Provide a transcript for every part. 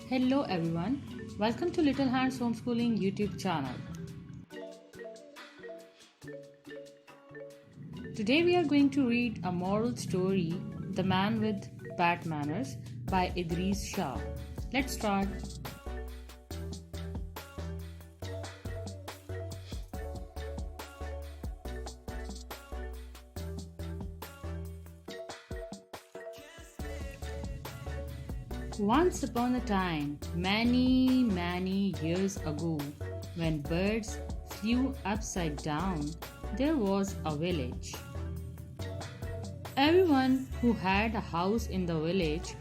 Hello everyone, welcome to Little Hands Homeschooling YouTube channel. Today we are going to read a moral story, The Man with Bad Manners by Idrees Shah. Let's start. Once upon a time, many years ago, when birds flew upside down, there was a village. Everyone who had a house in the village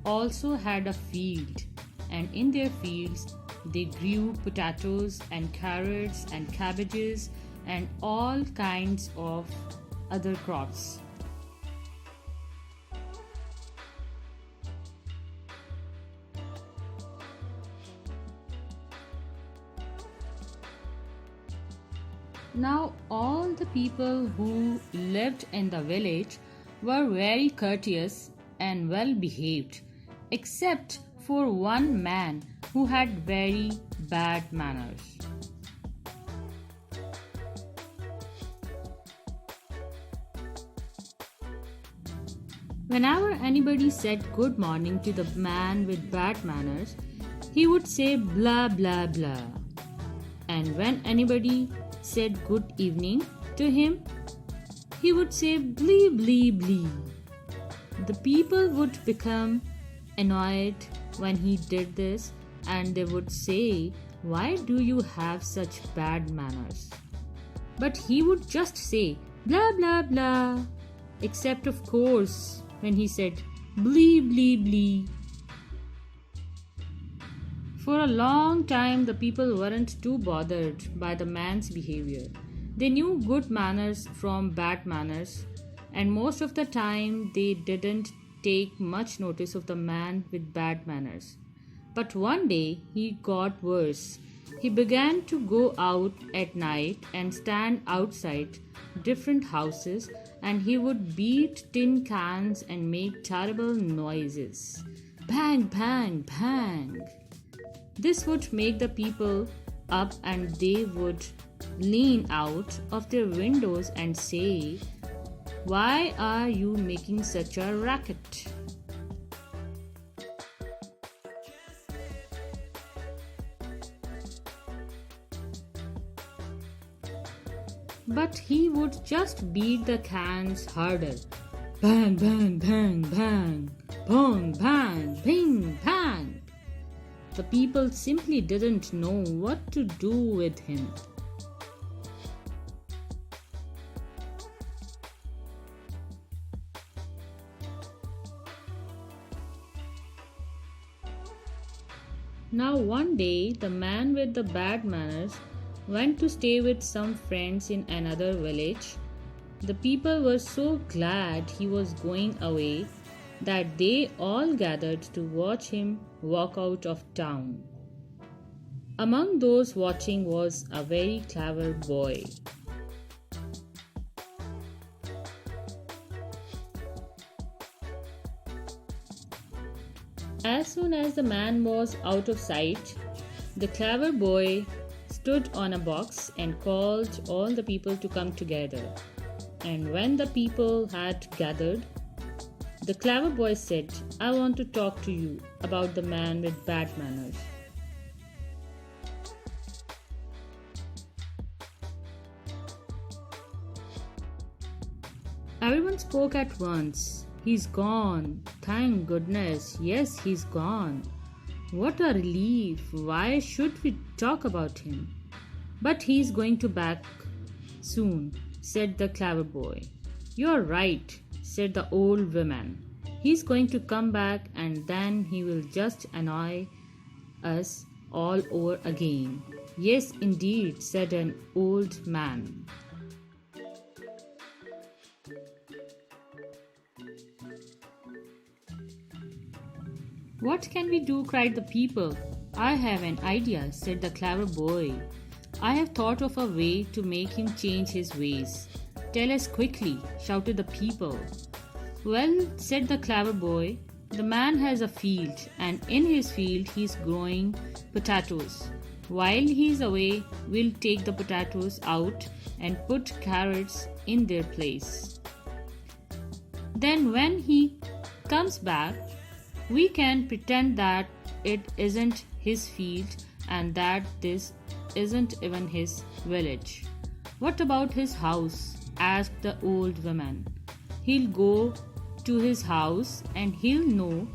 also had a field, and in their fields they grew potatoes and carrots and cabbages and all kinds of other crops. Now, all the people who lived in the village were very courteous and well behaved, except for one man who had very bad manners. Whenever anybody said good morning to the man with bad manners, he would say blah blah blah. And when anybody said good evening to him, he would say blee blee blee. The people would become annoyed when he did this, and they would say, "Why do you have such bad manners?" But he would just say blah blah blah, except of course when he said blee blee blee. For a long time, the people weren't too bothered by the man's behavior. They knew good manners from bad manners, and most of the time they didn't take much notice of the man with bad manners. But one day he got worse. He began to go out at night and stand outside different houses, and he would beat tin cans and make terrible noises. Bang, bang, bang. This would make the people up, and they would lean out of their windows and say, "Why are you making such a racket?" But he would just beat the cans harder. Bang, bang, bang, bang. Bong, bang, bing, bang. The people simply didn't know what to do with him. Now one day, the man with the bad manners went to stay with some friends in another village. The people were so glad he was going away that they all gathered to watch him walk out of town. Among those watching was a very clever boy. As soon as the man was out of sight, the clever boy stood on a box and called all the people to come together. And when the people had gathered, the clever boy said, "I want to talk to you about the man with bad manners." Everyone spoke at once. "He's gone. Thank goodness. Yes, he's gone. What a relief. Why should we talk about him?" "But he's going to back soon," said the clever boy. "You're right," said the old woman. "He's going to come back, and then he will just annoy us all over again." "Yes, indeed," said an old man. "What can we do?" cried the people. "I have an idea," said the clever boy. "I have thought of a way to make him change his ways." "Tell us quickly," shouted the people. "Well," said the clever boy, The man has a field, and in his field he's growing potatoes. While he's away, we'll take the potatoes out and put carrots in their place. Then, when he comes back, we can pretend that it isn't his field and that this isn't even his village. What about his house? Asked the old woman. He'll go to his house and he'll know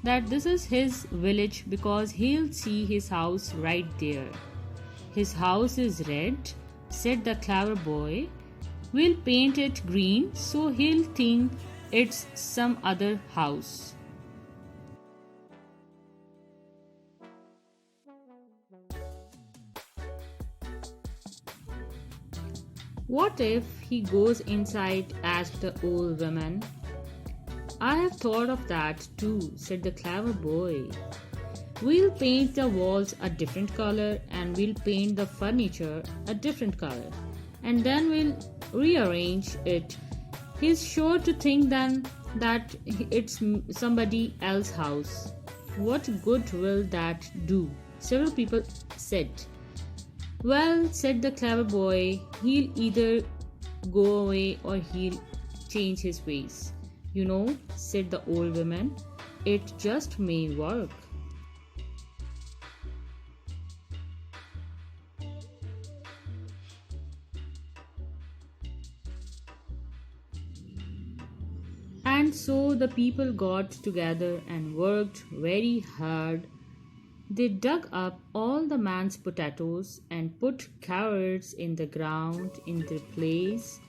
that this is his village because he'll see his house right there. His house is red, said the clever boy. We'll paint it green so he'll think it's some other house. What if he goes inside? Asked the old woman. I have thought of that too, said the clever boy. We'll paint the walls a different color and we'll paint the furniture a different color. And then we'll rearrange it. He's sure to think then that it's somebody else's house. What good will that do? Several people said. Well, said the clever boy, he'll either go away or he'll change his ways. You know, said the old woman, it just may work. And so the people got together and worked very hard. They dug up all the man's potatoes and put carrots in the ground in their place.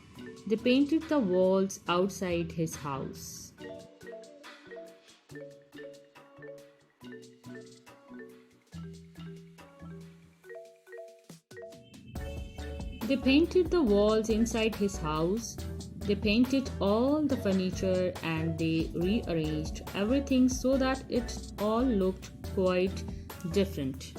They painted the walls outside his house. They painted the walls inside his house. They painted all the furniture and they rearranged everything so that it all looked quite different.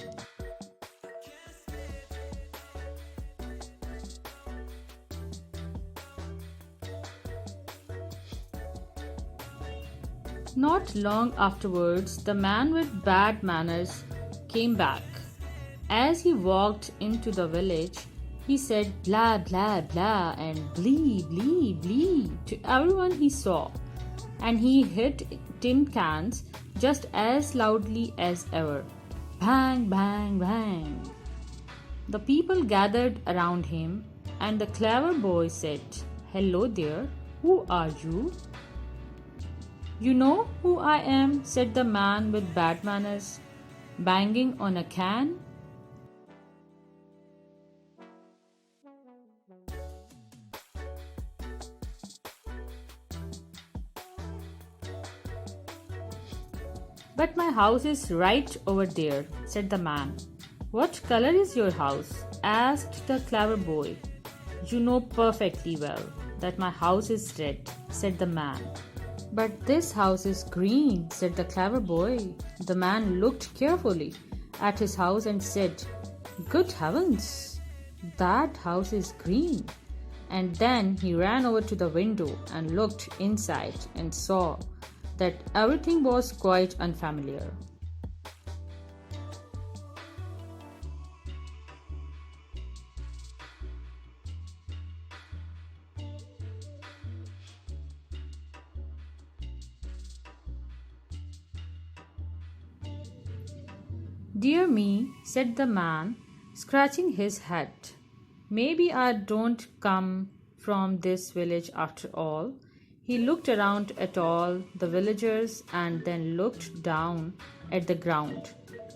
Not long afterwards, the man with bad manners came back. As he walked into the village, he said blah blah blah and blee blee blee to everyone he saw, and he hit tin cans just as loudly as ever. Bang, bang, bang. The people gathered around him, and the clever boy said, Hello there, who are you? You know who I am, said the man with bad manners, banging on a can. But my house is right over there, said the man. What color is your house? Asked the clever boy. You know perfectly well that my house is red, said the man. But this house is green, said the clever boy. The man looked carefully at his house and said, Good heavens, that house is green. And then he ran over to the window and looked inside and saw that everything was quite unfamiliar. Dear me, said the man, scratching his head. Maybe I don't come from this village after all. He looked around at all the villagers and then looked down at the ground.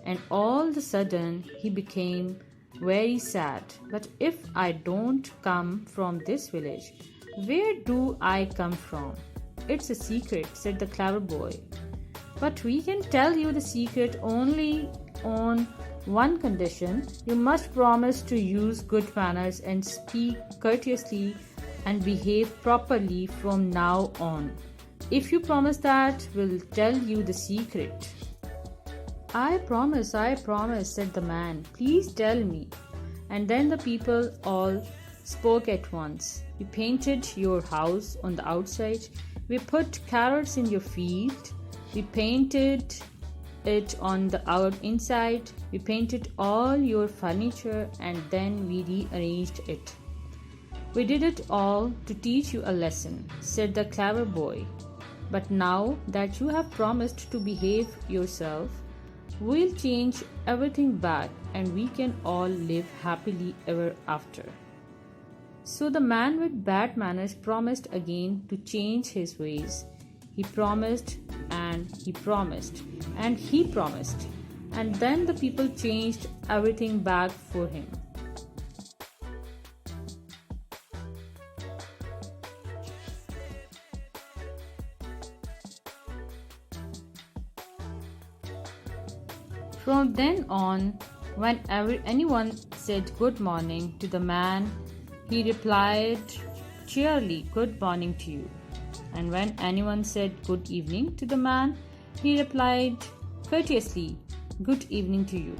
And all of a sudden he became very sad. But if I don't come from this village, where do I come from? It's a secret, said the clever boy. But we can tell you the secret only on one condition. You must promise to use good manners and speak courteously and behave properly from now on. If you promise that, we'll tell you the secret. I promise, said the man. Please tell me. And then the people all spoke at once. We painted your house on the outside. We put carrots in your field. We painted it on the inside. We painted all your furniture and then we rearranged it. We did it all to teach you a lesson, said the clever boy. But now that you have promised to behave yourself, we'll change everything back and we can all live happily ever after. So the man with bad manners promised again to change his ways. He promised and he promised and he promised, and then the people changed everything back for him. From then on, whenever anyone said good morning to the man, he replied cheerily, "Good morning to you." And when anyone said good evening to the man, he replied courteously, "Good evening to you."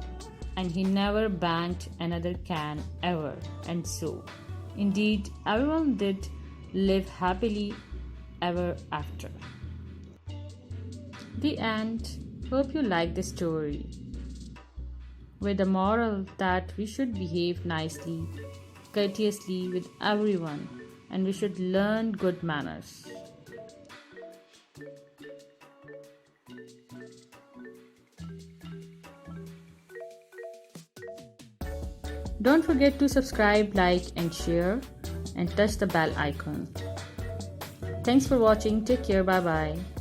And he never banged another can ever. And so, indeed, everyone did live happily ever after. The end. Hope you like the story, with the moral that we should behave nicely, courteously with everyone, and we should learn good manners. Don't forget to subscribe, like, and share, and touch the bell icon. Thanks for watching. Take care. Bye bye.